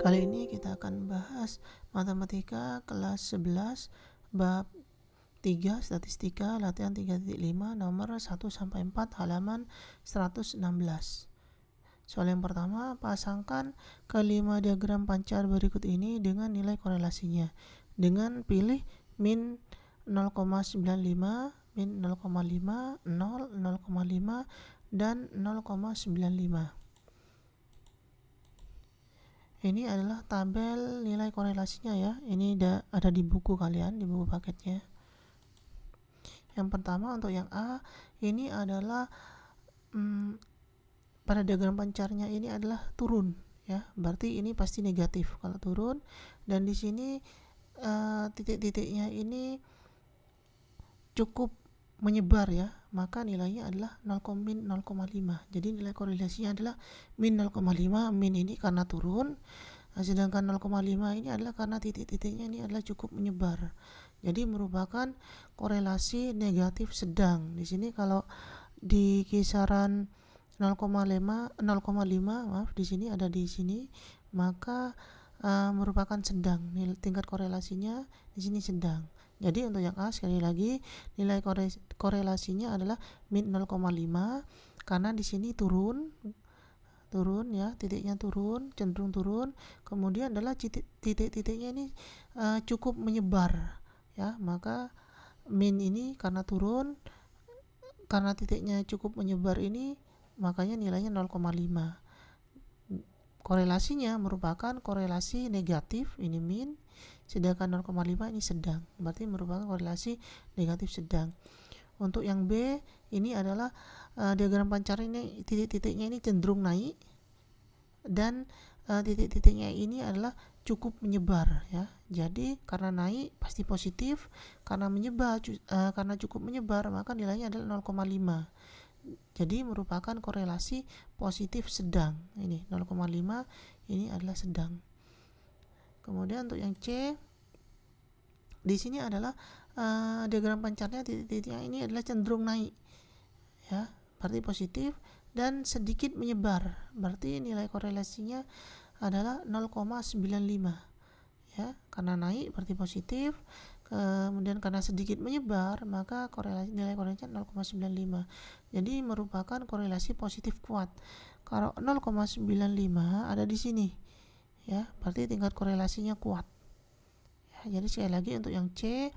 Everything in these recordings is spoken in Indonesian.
Kali ini kita akan bahas matematika kelas 11 bab 3 statistika latihan 3.5 nomor 1 sampai 4 halaman 116. Soal yang pertama, pasangkan kelima diagram pancar berikut ini dengan nilai korelasinya dengan pilih min 0,95, min 0,5, 0, 0,5 dan 0,95. Ini adalah tabel nilai korelasinya ya. Ini ada di buku kalian, di buku paketnya. Yang pertama untuk yang A, ini adalah pada diagram pancarnya ini adalah turun ya. Berarti ini pasti negatif kalau turun, dan di sini titik-titiknya ini cukup menyebar ya, maka nilainya adalah 0,5. Jadi nilai korelasinya adalah min 0,5. Min ini karena turun, sedangkan 0,5 ini adalah karena titik-titiknya ini adalah cukup menyebar. Jadi merupakan korelasi negatif sedang. Di sini kalau di kisaran 0,5 maaf, di sini ada di sini, maka merupakan sedang. Tingkat korelasinya di sini sedang. Jadi untuk yang A sekali lagi nilai korelasinya adalah min 0,5 karena di sini turun ya, titiknya turun, cenderung turun. Kemudian adalah titik-titiknya ini cukup menyebar ya, maka min ini karena turun, karena titiknya cukup menyebar ini, makanya nilainya 0,5. Korelasinya merupakan korelasi negatif, ini min, sedangkan 0,5 ini sedang, berarti merupakan korelasi negatif sedang. Untuk yang B, ini adalah diagram pancar ini titik-titiknya ini cenderung naik, dan titik-titiknya ini adalah cukup menyebar ya. Jadi karena naik pasti positif, karena menyebar karena cukup menyebar maka nilainya adalah 0,5. Jadi merupakan korelasi positif sedang. Ini 0,5 ini adalah sedang. Kemudian untuk yang C, di sini adalah diagram pancarnya titik-titiknya ini adalah cenderung naik ya, berarti positif, dan sedikit menyebar, berarti nilai korelasinya adalah 0,95 ya. Karena naik berarti positif, kemudian karena sedikit menyebar maka nilai korelasinya 0,95. Jadi merupakan korelasi positif kuat. Kalau 0,95 ada di sini ya, berarti tingkat korelasinya kuat ya. Jadi sekali lagi untuk yang C,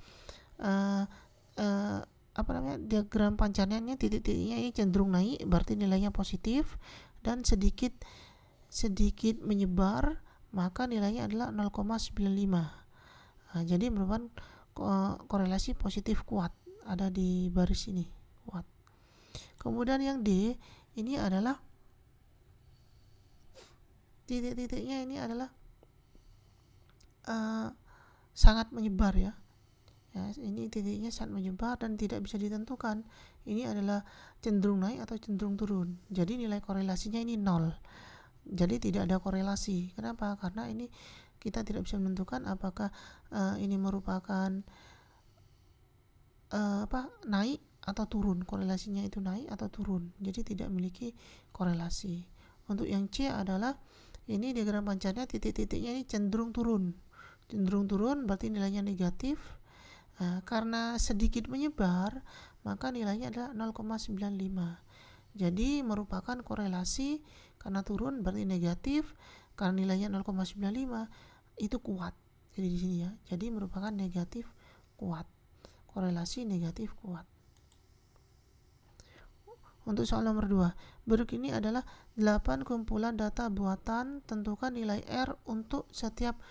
diagram pancarnya ini titik-titiknya ini cenderung naik, berarti nilainya positif, dan sedikit menyebar maka nilainya adalah 0,95. Jadi merupakan korelasi positif kuat, ada di baris ini, kuat. Kemudian yang D, ini adalah titik-titiknya ini adalah sangat menyebar ya. Ini titiknya sangat menyebar dan tidak bisa ditentukan ini adalah cenderung naik atau cenderung turun. Jadi nilai korelasinya ini 0. Jadi tidak ada korelasi. Kenapa? Karena ini kita tidak bisa menentukan apakah ini merupakan naik atau turun. Korelasinya itu naik atau turun. Jadi tidak memiliki korelasi. Untuk yang C adalah ini diagram pancarnya titik-titiknya ini cenderung turun. Cenderung turun berarti nilainya negatif. Karena sedikit menyebar maka nilainya adalah 0,95. Jadi merupakan korelasi, karena turun berarti negatif, karena nilainya 0,95 itu kuat. Jadi di sini ya. Jadi merupakan negatif kuat. Korelasi negatif kuat. Untuk soal nomor 2, berikut ini adalah 8 kumpulan data buatan, tentukan nilai R untuk setiap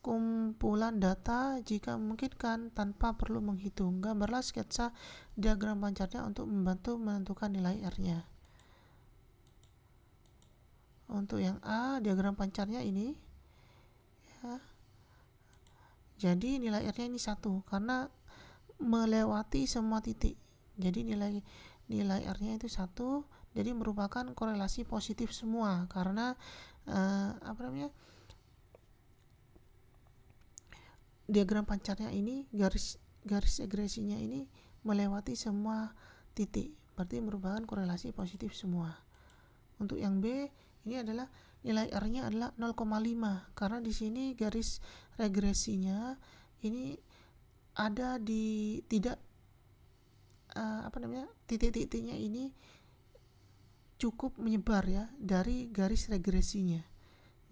kumpulan data jika memungkinkan tanpa perlu menghitung. Gambarlah sketsa diagram pancarnya untuk membantu menentukan nilai R-nya. Untuk yang A, diagram pancarnya ini ya. Jadi nilai R-nya ini 1 karena melewati semua titik. Jadi nilai R-nya itu 1, jadi merupakan korelasi positif semua karena diagram pancarnya ini garis egresinya ini melewati semua titik, berarti merupakan korelasi positif semua. Untuk yang B, ini adalah nilai R-nya adalah 0,5 karena di sini garis regresinya ini ada di tidak titik-titiknya ini cukup menyebar ya dari garis regresinya.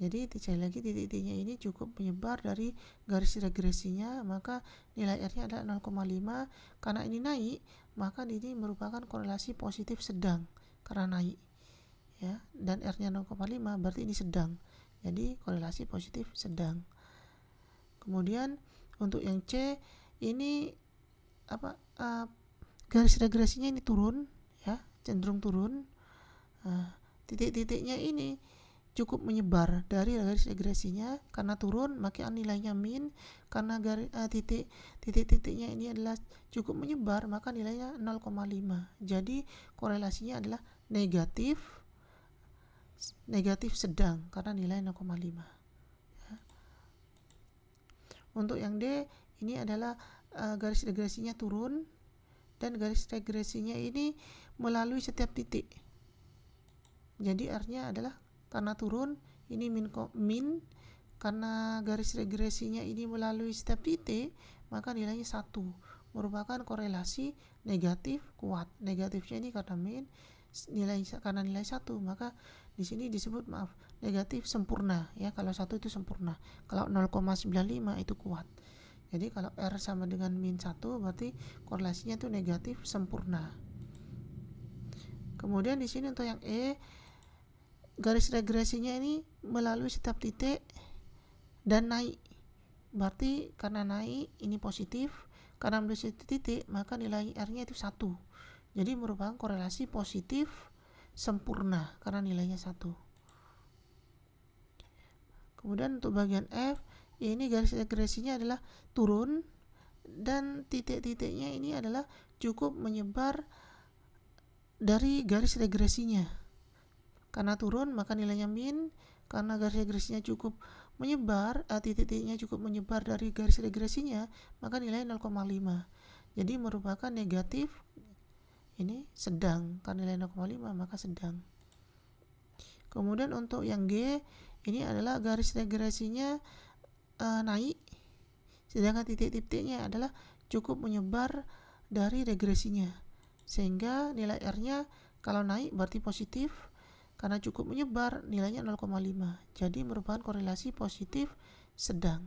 Jadi sekali lagi titik-titiknya ini cukup menyebar dari garis regresinya, maka nilai R-nya adalah 0,5. Karena ini naik, maka ini merupakan korelasi positif sedang karena naik ya, dan R-nya 0,5 berarti ini sedang. Jadi korelasi positif sedang. Kemudian untuk yang C ini garis regresinya ini turun ya, cenderung turun. Titik-titiknya ini cukup menyebar dari garis regresinya, karena turun maka nilainya min, karena titik-titiknya ini adalah cukup menyebar maka nilainya 0,5. Jadi korelasinya adalah negatif sedang karena nilai 0,5 ya. Untuk yang D ini adalah garis regresinya turun dan garis regresinya ini melalui setiap titik. Jadi R-nya adalah karena turun ini min, karena garis regresinya ini melalui setiap titik maka nilainya 1, merupakan korelasi negatif kuat. Negatifnya ini karena min, karena nilai 1 maka di sini disebut negatif sempurna ya. Kalau 1 itu sempurna, kalau 0,95 itu kuat. Jadi kalau R sama dengan min 1 berarti korelasinya itu negatif sempurna. Kemudian di sini untuk yang E, garis regresinya ini melalui setiap titik dan naik. Berarti karena naik ini positif, karena melalui setiap titik maka nilai R-nya itu 1. Jadi merupakan korelasi positif sempurna karena nilainya 1. Kemudian untuk bagian F, ini garis regresinya adalah turun dan titik-titiknya ini adalah cukup menyebar dari garis regresinya. Karena turun maka nilainya min, karena garis regresinya cukup menyebar, titik-titiknya cukup menyebar dari garis regresinya maka nilai 0,5. Jadi merupakan negatif ini sedang, karena nilai 0,5 maka sedang. Kemudian untuk yang G ini adalah garis regresinya naik, sedangkan titik-titiknya adalah cukup menyebar dari regresinya, sehingga nilai R-nya kalau naik berarti positif, karena cukup menyebar nilainya 0,5. Jadi merupakan korelasi positif sedang.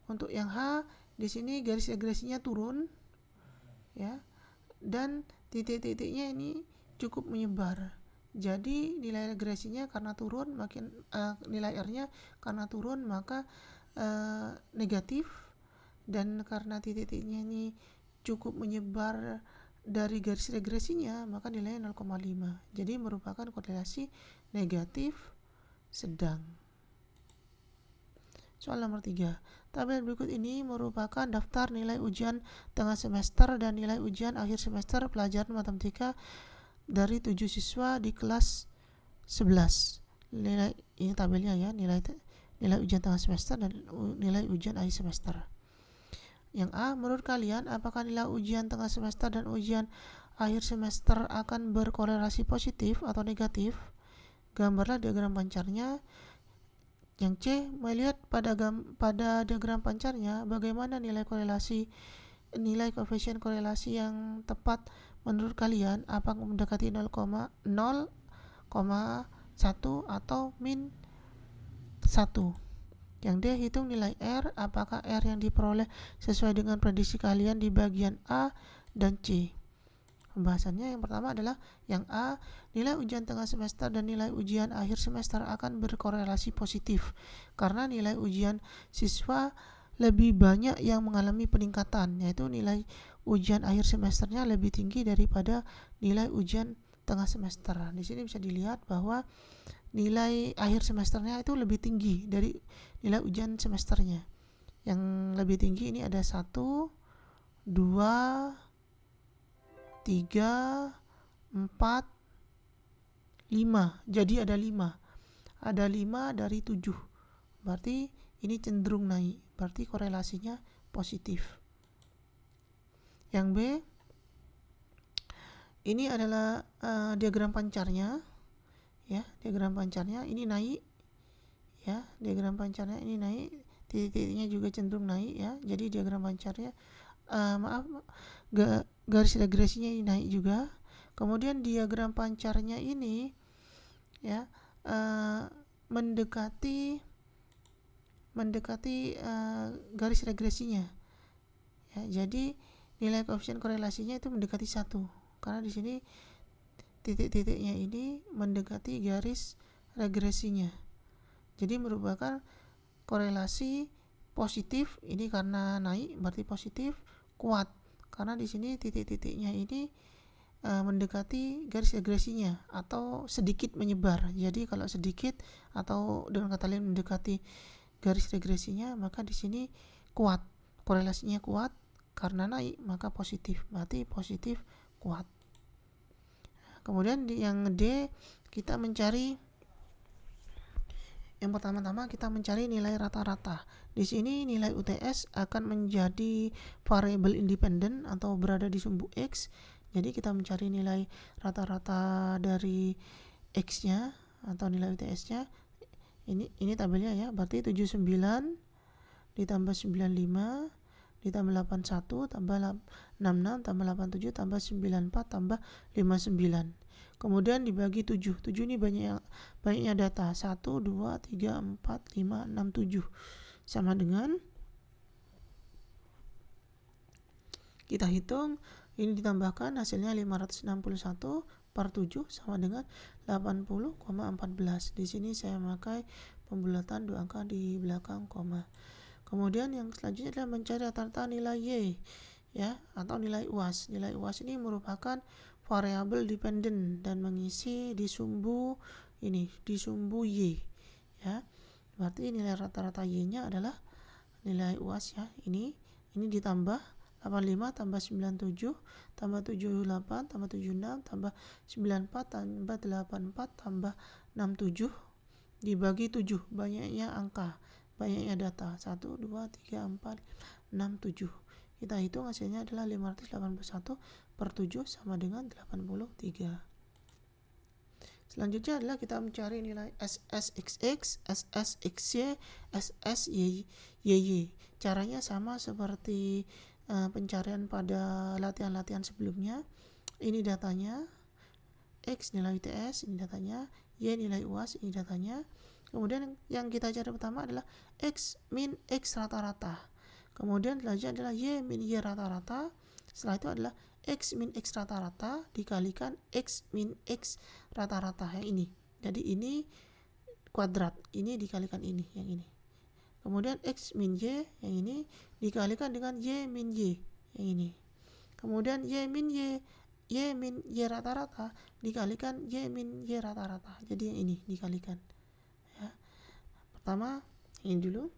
Untuk yang H di sini garis regresinya turun ya, dan titik-titiknya ini cukup menyebar. Jadi nilai regresinya karena turun makin nilai R-nya karena turun maka negatif, dan karena titik-titiknya ini cukup menyebar dari garis regresinya maka nilainya 0,5. Jadi merupakan korelasi negatif sedang. Soal nomor 3. Tabel berikut ini merupakan daftar nilai ujian tengah semester dan nilai ujian akhir semester pelajaran matematika dari 7 siswa di kelas 11. Nilai ini tabelnya ya, nilai ujian tengah semester dan nilai ujian akhir semester. Yang A, menurut kalian apakah nilai ujian tengah semester dan ujian akhir semester akan berkorelasi positif atau negatif? Gambarlah diagram pancarnya. Yang C, melihat pada diagram pancarnya bagaimana nilai koefisien korelasi yang tepat menurut kalian, apakah mendekati 0,1 atau min 1? Yang D, hitung nilai R, apakah R yang diperoleh sesuai dengan prediksi kalian di bagian A dan C. Pembahasannya yang pertama adalah yang A, nilai ujian tengah semester dan nilai ujian akhir semester akan berkorelasi positif karena nilai ujian siswa lebih banyak yang mengalami peningkatan, yaitu nilai ujian akhir semesternya lebih tinggi daripada nilai ujian tengah semester. Di sini bisa dilihat bahwa nilai akhir semesternya itu lebih tinggi dari nilai ujian semesternya. Yang lebih tinggi ini ada 1, 2, 3, 4, 5. Jadi ada 5. Ada 5 dari 7. Berarti ini cenderung naik. Berarti korelasinya positif. Yang B, ini adalah diagram pancarnya. ya, diagram pancarnya ini naik ya, diagram pancarnya ini naik, titik-titiknya juga cenderung naik ya. Jadi diagram pancarnya garis regresinya ini naik juga. Kemudian diagram pancarnya ini ya mendekati garis regresinya ya. Jadi nilai koefisien korelasinya itu mendekati 1 karena di sini titik-titiknya ini mendekati garis regresinya. Jadi merupakan korelasi positif, ini karena naik berarti positif, kuat karena di sini titik-titiknya ini mendekati garis regresinya atau sedikit menyebar. Jadi kalau sedikit atau dengan kata lain mendekati garis regresinya, maka di sini kuat, korelasinya kuat. Karena naik maka positif, berarti positif kuat. Kemudian yang D kita mencari, yang pertama-tama kita mencari nilai rata-rata. Di sini nilai UTS akan menjadi variabel independen atau berada di sumbu X. Jadi kita mencari nilai rata-rata dari X-nya atau nilai UTS-nya. Ini tabelnya ya, berarti 79 ditambah 95 ditambah 81 tambah 66 tambah 87 tambah 94 tambah 59. Kemudian dibagi 7. 7 ini banyaknya data. 1, 2, 3, 4, 5, 6, 7. Sama dengan kita hitung, ini ditambahkan hasilnya 561 per 7 sama dengan 80,14. Di sini saya memakai pembulatan 2 angka di belakang koma. Kemudian yang selanjutnya adalah mencari rata-rata nilai Y ya, atau nilai UAS. Nilai UAS ini merupakan variabel dependen dan mengisi di sumbu ini, di sumbu Y ya. Berarti nilai rata-rata Y-nya adalah nilai UAS ya. Ini ditambah 85 tambah 97 tambah 78 tambah 76 tambah 94 tambah 84 tambah 67 dibagi 7, banyaknya angka, banyaknya data. 1, 2, 3, 4, 6, 7. Kita hitung hasilnya adalah 581 per 7 sama dengan 83. Selanjutnya adalah kita mencari nilai SSXX, SSXY, SSYY. Caranya sama seperti pencarian pada latihan-latihan sebelumnya. Ini datanya, X nilai UTS, ini datanya, Y nilai UAS, ini datanya. Kemudian yang kita cari pertama adalah X min X rata-rata. Kemudian selanjutnya adalah Y min Y rata-rata. Setelah itu adalah X min X rata-rata dikalikan X min X rata-rata yang ini. Jadi ini kuadrat, ini dikalikan ini, yang ini. Kemudian X min Y yang ini dikalikan dengan Y min Y yang ini. Kemudian Y min Y rata-rata dikalikan Y min Y rata-rata. Jadi yang ini dikalikan. Ya. Pertama, ini dulu.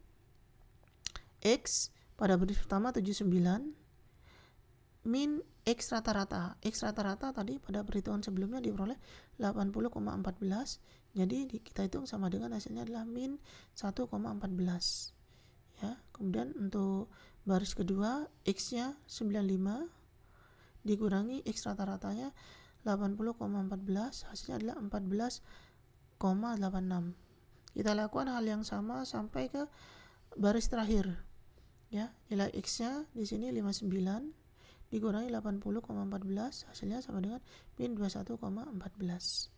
X pada baris pertama 79 min X rata-rata. X rata-rata tadi pada perhitungan sebelumnya diperoleh 80,14. Jadi kita hitung sama dengan hasilnya adalah min 1,14. Ya, kemudian untuk baris kedua X-nya 95 dikurangi X rata-ratanya 80,14, hasilnya adalah 14,86. Kita lakukan hal yang sama sampai ke baris terakhir. Ya, nilai X-nya di sini 59 dikurangi 80,14, hasilnya sama dengan min 21,14.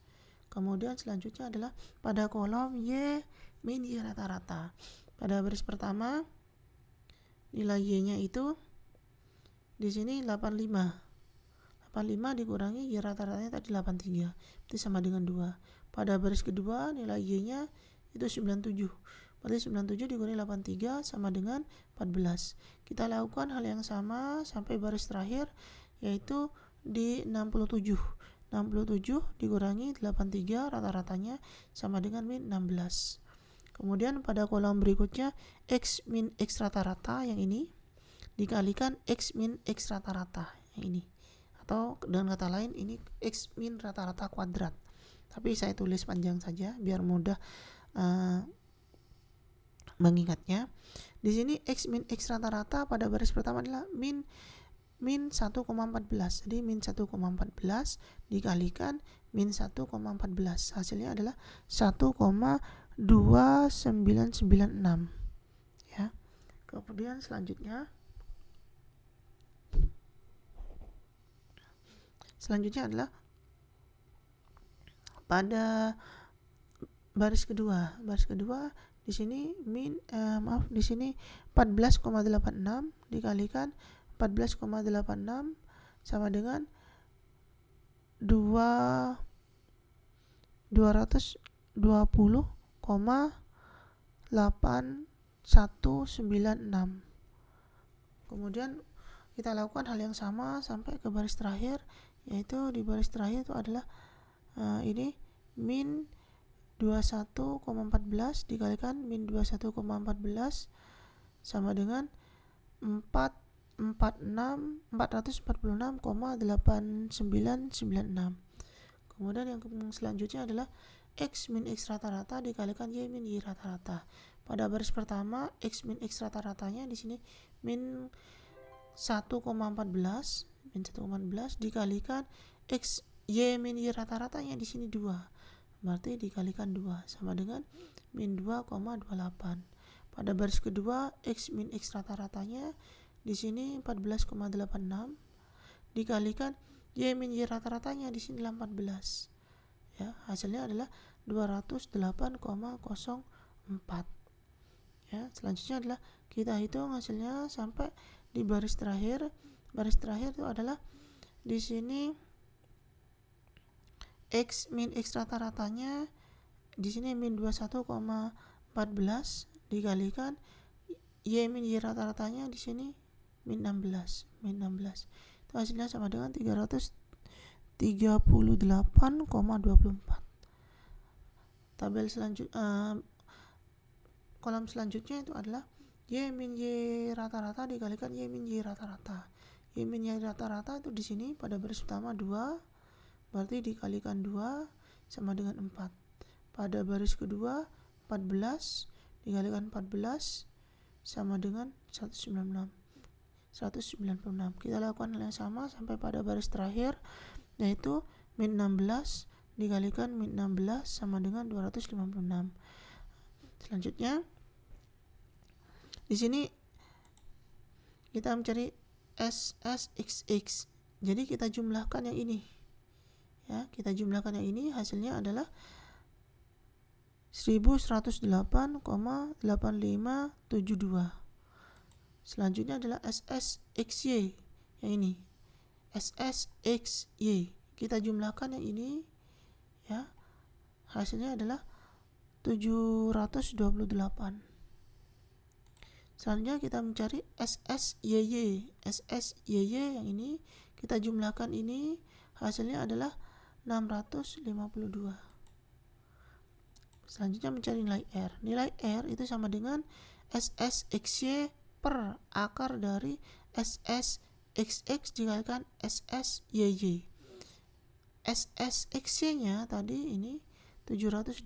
Kemudian selanjutnya adalah pada kolom Y min Y rata-rata. Pada baris pertama nilai Y-nya itu di sini 85 dikurangi Y rata-ratanya tadi 83, itu sama dengan 2. Pada baris kedua nilai Y-nya itu 97, berarti 97 dikurangi 83 sama dengan 14. Kita lakukan hal yang sama sampai baris terakhir, yaitu di 67 dikurangi 83 rata-ratanya sama dengan min 16. Kemudian pada kolom berikutnya X min X rata-rata yang ini dikalikan X min X rata-rata yang ini, atau dengan kata lain ini X min rata-rata kuadrat, tapi saya tulis panjang saja biar mudah mengingatnya. Di sini X min X rata-rata pada baris pertama adalah min min 1,14. Jadi min 1,14 dikalikan min 1,14. Hasilnya adalah 1,2996. Ya. Kemudian selanjutnya adalah pada baris kedua. Di sini di sini 14,86 dikalikan 14,86 sama dengan 220,8196. Kemudian kita lakukan hal yang sama sampai ke baris terakhir, yaitu di baris terakhir itu adalah ini min 21,14 dikalikan min 21,14 sama dengan 446,8996. Kemudian yang selanjutnya adalah X min X rata-rata dikalikan Y min Y rata-rata. Pada baris pertama, X min X rata-ratanya di sini min 1,14 dikalikan X Y min Y rata-ratanya di sini 2. Berarti dikalikan 2 sama dengan min 2,28. Pada baris kedua, X min X rata-ratanya di sini 14,86 dikalikan Y min Y rata-ratanya di sini 18. Ya, hasilnya adalah 208,04. Ya, selanjutnya adalah kita hitung hasilnya sampai di baris terakhir. Baris terakhir itu adalah di sini X min X rata-ratanya di sini min 21,14 dikalikan Y min Y rata-ratanya di sini min 16. Itu hasilnya sama dengan 338,24. Tabel selanjutnya, kolom selanjutnya itu adalah Y min Y rata-rata dikalikan Y min Y rata-rata. Y min Y rata-rata itu di sini pada baris pertama 2, berarti dikalikan 2 sama dengan 4. Pada baris kedua 14 dikalikan 14 sama dengan 196. Kita lakukan hal yang sama sampai pada baris terakhir, yaitu min 16 dikalikan min 16 sama dengan 256. Selanjutnya di sini kita mencari SSXX. Jadi kita jumlahkan yang ini. Ya, kita jumlahkan yang ini, hasilnya adalah 1108,8572. Selanjutnya adalah SSXY yang ini. SSXY. Kita jumlahkan yang ini, ya. Hasilnya adalah 728. Selanjutnya kita mencari SSYY. SSYY yang ini kita jumlahkan ini, hasilnya adalah 652. Selanjutnya mencari nilai R. Nilai R itu sama dengan SSXY per akar dari SSXX dikalikan SSYY. SSXY-nya tadi ini 728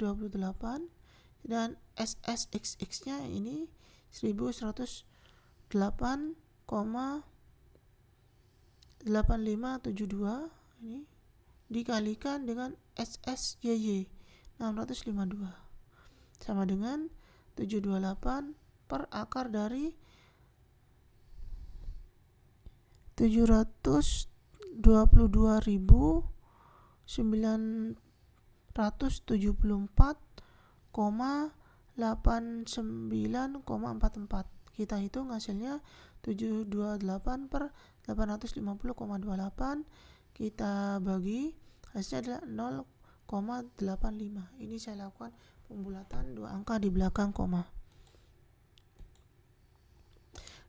dan SSXX-nya ini 1108,8572 ini dikalikan dengan SSYY 652 sama dengan 728 per akar dari 722.974,89,44. Kita hitung hasilnya 728 per 850,28. Kita bagi, hasilnya adalah 0,85. Ini saya lakukan pembulatan 2 angka di belakang koma.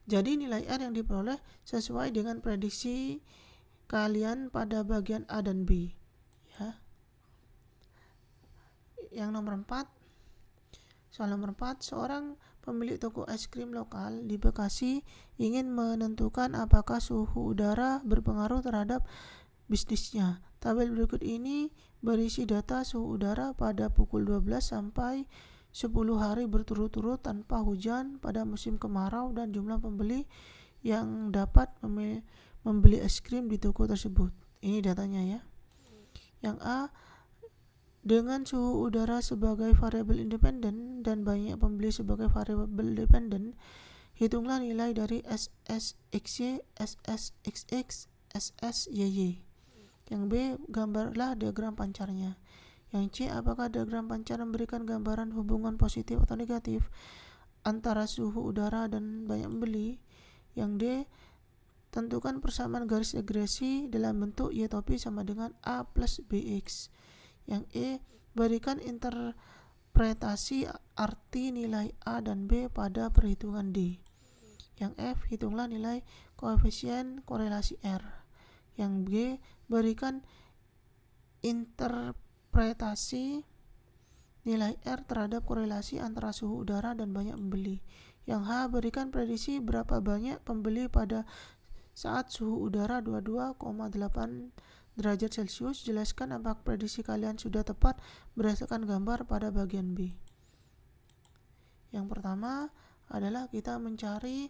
Jadi nilai R yang diperoleh sesuai dengan prediksi kalian pada bagian A dan B. Ya. Yang nomor 4. Soal nomor 4, seorang pemilik toko es krim lokal di Bekasi ingin menentukan apakah suhu udara berpengaruh terhadap bisnisnya. Tabel berikut ini berisi data suhu udara pada pukul 12 sampai 10 hari berturut-turut tanpa hujan pada musim kemarau dan jumlah pembeli yang dapat membeli es krim di toko tersebut. Ini datanya ya. Yang A, dengan suhu udara sebagai variabel independen dan banyak pembeli sebagai variabel dependen, hitunglah nilai dari SSXY, SSXX, SSYY. Yang B, gambarlah diagram pancarnya. Yang C, apakah diagram pancar memberikan gambaran hubungan positif atau negatif antara suhu udara dan banyak pembeli? Yang D, tentukan persamaan garis regresi dalam bentuk Y topi sama dengan A plus BX. Yang E, berikan interpretasi arti nilai A dan B pada perhitungan D. Yang F, hitunglah nilai koefisien korelasi R. Yang G, berikan interpretasi nilai R terhadap korelasi antara suhu udara dan banyak pembeli. Yang H, berikan prediksi berapa banyak pembeli pada saat suhu udara 22,8 derajat Celcius. Jelaskan apakah prediksi kalian sudah tepat berdasarkan gambar pada bagian B. Yang pertama adalah kita mencari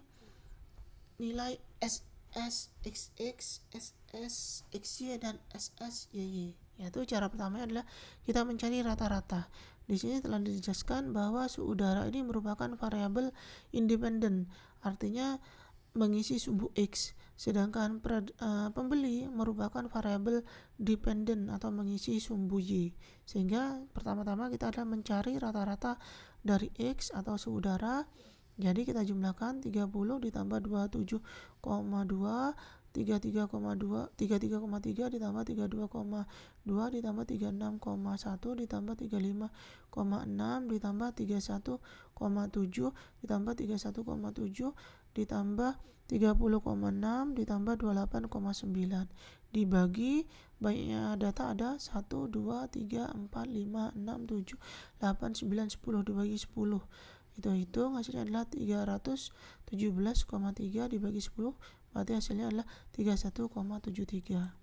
nilai SSXX, SSXY, dan SSYY. Yaitu cara pertama adalah kita mencari rata-rata. Di sini telah dijelaskan bahwa suhu udara ini merupakan variabel independen, artinya mengisi sumbu X, sedangkan pembeli merupakan variabel dependen atau mengisi sumbu Y. Sehingga pertama-tama kita adalah mencari rata-rata dari X atau suhu udara. Jadi kita jumlahkan 30 ditambah 27,2, 33,3 ditambah 32,2 ditambah 36,1 ditambah 35,6 ditambah 31,7 ditambah 31,7 ditambah 30,6 ditambah 28,9 dibagi banyaknya data ada 1, 2, 3, 4, 5, 6, 7, 8, 9, 10 dibagi 10. Hitung hasilnya adalah 317,3 dibagi 10, berarti hasilnya adalah 31,73.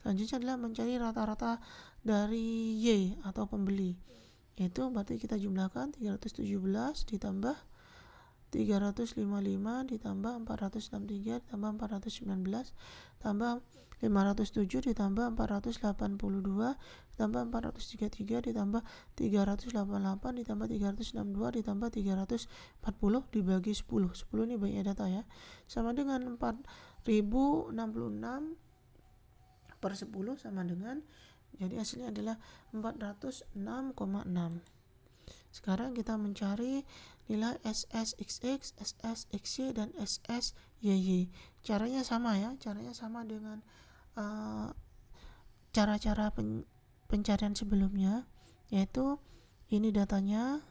Selanjutnya adalah mencari rata-rata dari Y atau pembeli. Itu berarti kita jumlahkan 317 ditambah 355 ditambah 463 ditambah 419 tambah 507 ditambah 482 ditambah 433 ditambah 388 ditambah 362 ditambah 340 dibagi 10. 10 ini banyak data ya. Sama dengan 4066 per 10 sama dengan, jadi hasilnya adalah 406,6. Sekarang kita mencari nilai SSXX, SSXY, dan SSYY. Caranya sama ya, caranya sama dengan cara-cara pencarian sebelumnya, yaitu ini datanya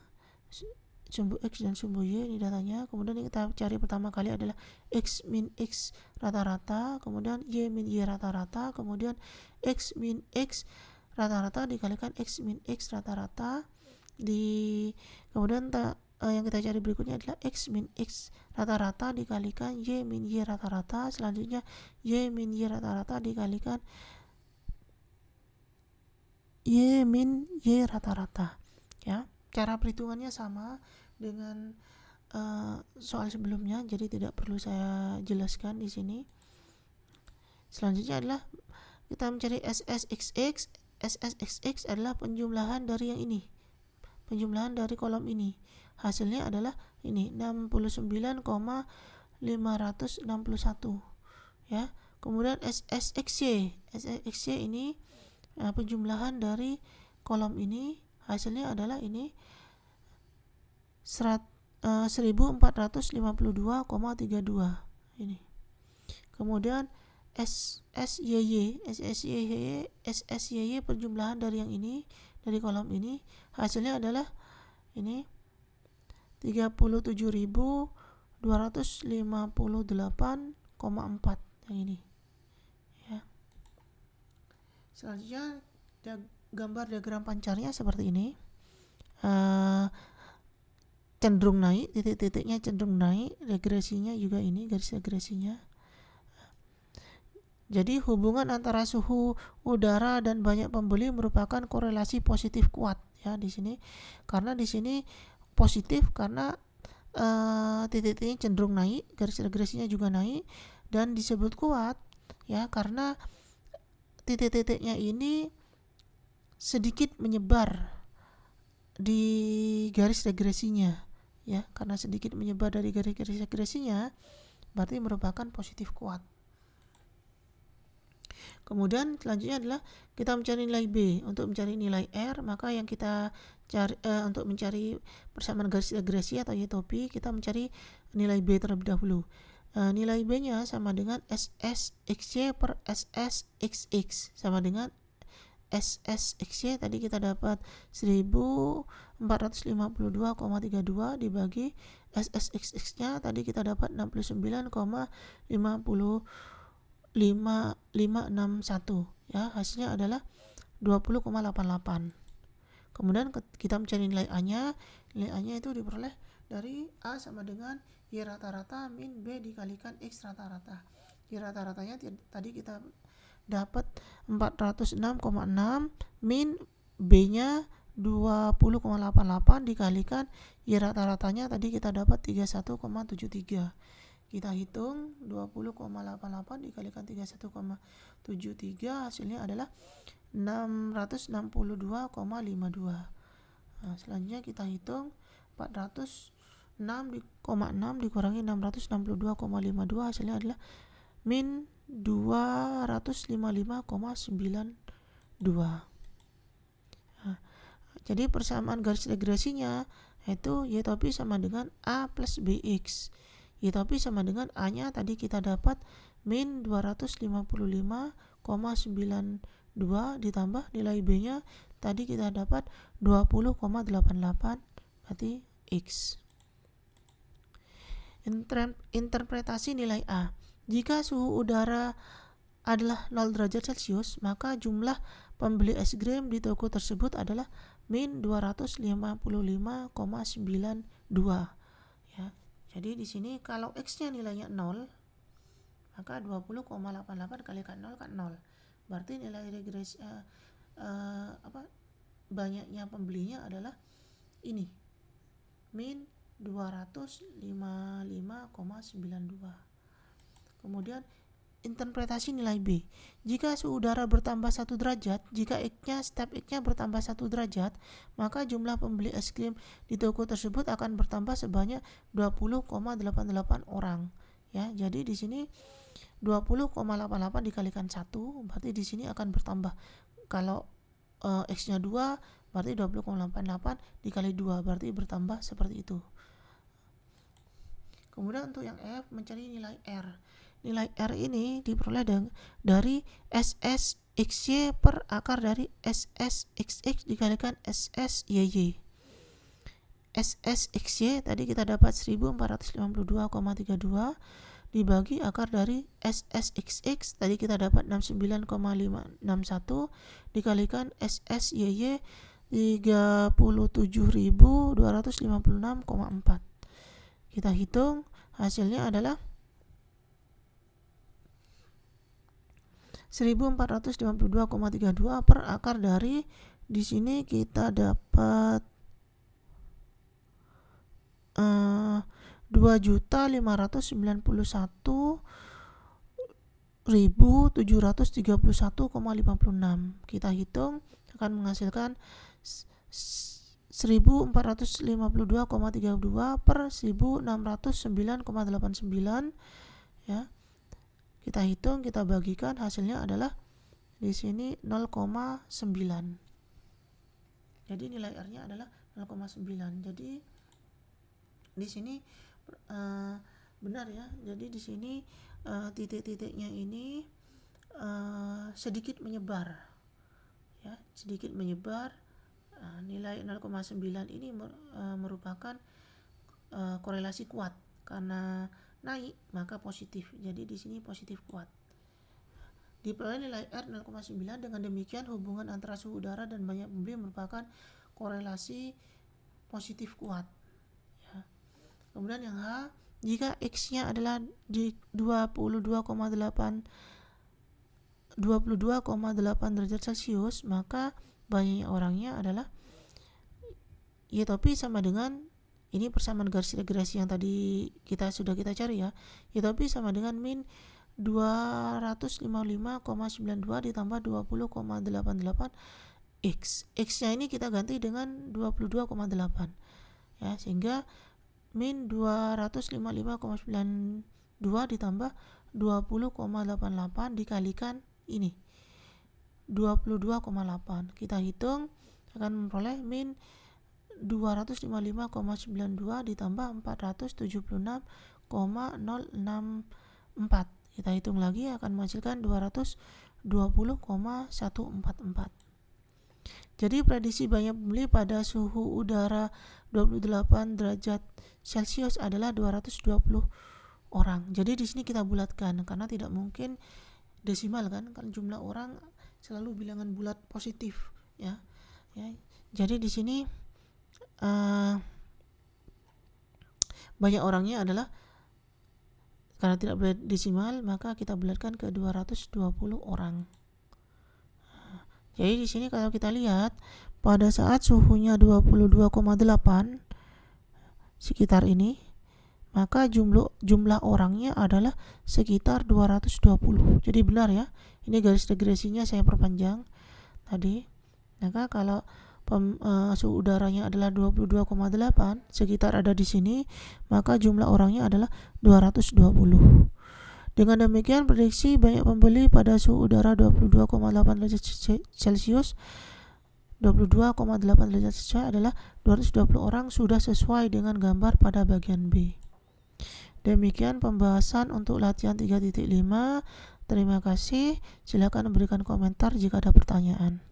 sumbu X dan sumbu Y, ini datanya. Kemudian yang kita cari pertama kali adalah X min X rata-rata, kemudian Y min Y rata-rata, kemudian X min X rata-rata dikalikan X min X rata-rata, kemudian yang kita cari berikutnya adalah X min X rata-rata dikalikan Y min Y rata-rata, selanjutnya Y min Y rata-rata dikalikan Y min Y rata-rata ya. Cara perhitungannya sama dengan soal sebelumnya, jadi tidak perlu saya jelaskan di sini. Selanjutnya adalah kita mencari SSXX. SSXX adalah penjumlahan dari yang ini, penjumlahan dari kolom ini. Hasilnya adalah ini 69,561 ya. Kemudian SSXY. SSXY ini penjumlahan dari kolom ini, hasilnya adalah ini 1452,32 ini. Kemudian SSYY penjumlahan dari yang ini, dari kolom ini, hasilnya adalah ini 37.258,4 yang ini ya. Selanjutnya gambar diagram pancarnya seperti ini, cenderung naik, titik-titiknya cenderung naik, regresinya juga ini garis regresinya. Jadi hubungan antara suhu udara dan banyak pembeli merupakan korelasi positif kuat ya di sini, karena di sini positif karena titik-titiknya cenderung naik, garis regresinya juga naik, dan disebut kuat ya karena titik-titiknya ini sedikit menyebar di garis regresinya ya, karena sedikit menyebar dari garis regresinya berarti merupakan positif kuat. Kemudian selanjutnya adalah kita mencari nilai B. Untuk mencari nilai R, maka yang kita cari untuk mencari persamaan garis regresi atau Y-topi, kita mencari nilai B terlebih dahulu. Nilai B-nya sama dengan SSXY per SSXX sama dengan SSXY tadi kita dapat 1452,32 dibagi SSXX-nya tadi kita dapat 69,5561 ya, hasilnya adalah 20,88. Kemudian kita mencari nilai A-nya. Nilai A-nya itu diperoleh dari A sama dengan Y rata-rata min B dikalikan X rata-rata. Y rata-ratanya tadi kita dapat 406,6 min B-nya 20,88 dikalikan Y rata-ratanya tadi kita dapat 31,73. Kita hitung 20,88 dikalikan 31,73 hasilnya adalah 662,52. Nah, selanjutnya kita hitung 406,6 dikurangi 662,52 hasilnya adalah min 255,92. Nah, jadi persamaan garis regresinya yaitu Y-topi sama dengan A plus BX. Y-topi sama dengan A-nya tadi kita dapat min 255,92 ditambah nilai B-nya tadi kita dapat 20,88 berarti X. Interpretasi nilai A. Jika suhu udara adalah 0 derajat Celcius, maka jumlah pembeli es krim di toko tersebut adalah min 255,92 ya. Jadi di sini kalau X-nya nilainya 0, maka 20,88 kalikan 0 kan 0. Berarti nilai regresi banyaknya pembelinya adalah ini. Min 255,92. Kemudian interpretasi nilai B. Jika suhu udara bertambah 1 derajat, jika step X-nya bertambah 1 derajat, maka jumlah pembeli es krim di toko tersebut akan bertambah sebanyak 20,88 orang. Ya, jadi di sini 20,88 dikalikan 1, berarti di sini akan bertambah. Kalau X-nya 2, berarti 20,88 dikali 2, berarti bertambah seperti itu. Kemudian untuk yang F, mencari nilai R. Nilai R ini diperoleh dari SSXY per akar dari SSXX dikalikan SSYY. SSXY tadi kita dapat 1452,32 dibagi akar dari SSXX tadi kita dapat 69,561 dikalikan SSYY 37.256,4. Kita hitung hasilnya adalah 1452,32 per akar dari di sini kita dapat 2.591.731,56. Kita hitung akan menghasilkan 1452,32 per 1609,89 ya. Kita hitung, kita bagikan, hasilnya adalah di sini 0,9. Jadi nilai R-nya adalah 0,9. Jadi di sini benar ya. Jadi di sini titik-titiknya ini sedikit menyebar. Ya, sedikit menyebar. Nilai 0,9 ini merupakan korelasi kuat karena naik maka positif. Jadi di sini positif kuat. Diperoleh nilai R 0,9. Dengan demikian hubungan antara suhu udara dan banyak pembeli merupakan korelasi positif kuat. Ya. Kemudian yang H, jika X-nya adalah di 22,8 derajat Celcius, maka banyaknya orangnya adalah Y-topi sama dengan ini persamaan garis regresi yang tadi kita cari ya. Y-topi sama dengan min 255,92 ditambah 20,88 X. X-nya ini kita ganti dengan 22,8 ya, sehingga min 255,92 ditambah 20,88 dikalikan ini 22,8. Kita hitung akan memperoleh min 255,92 ditambah 476,064. Kita hitung lagi akan menghasilkan 220,144. Jadi prediksi banyak pembeli pada suhu udara 28 derajat Celcius adalah 220 orang. Jadi di sini kita bulatkan karena tidak mungkin desimal kan jumlah orang selalu bilangan bulat positif ya. Jadi di sini banyak orangnya adalah karena tidak boleh desimal, maka kita bulatkan ke 220 orang. Jadi di sini kalau kita lihat pada saat suhunya 22,8 sekitar ini, maka jumlah orangnya adalah sekitar 220. Jadi benar ya, ini garis regresinya saya perpanjang tadi. Maka kalau suhu udaranya adalah 22,8 sekitar ada di sini, maka jumlah orangnya adalah 220. Dengan demikian prediksi banyak pembeli pada suhu udara 22,8 derajat Celcius 22,8 derajat Celcius adalah 220 orang sudah sesuai dengan gambar pada bagian B. Demikian pembahasan untuk latihan 3.5. Terima kasih. Silakan memberikan komentar jika ada pertanyaan.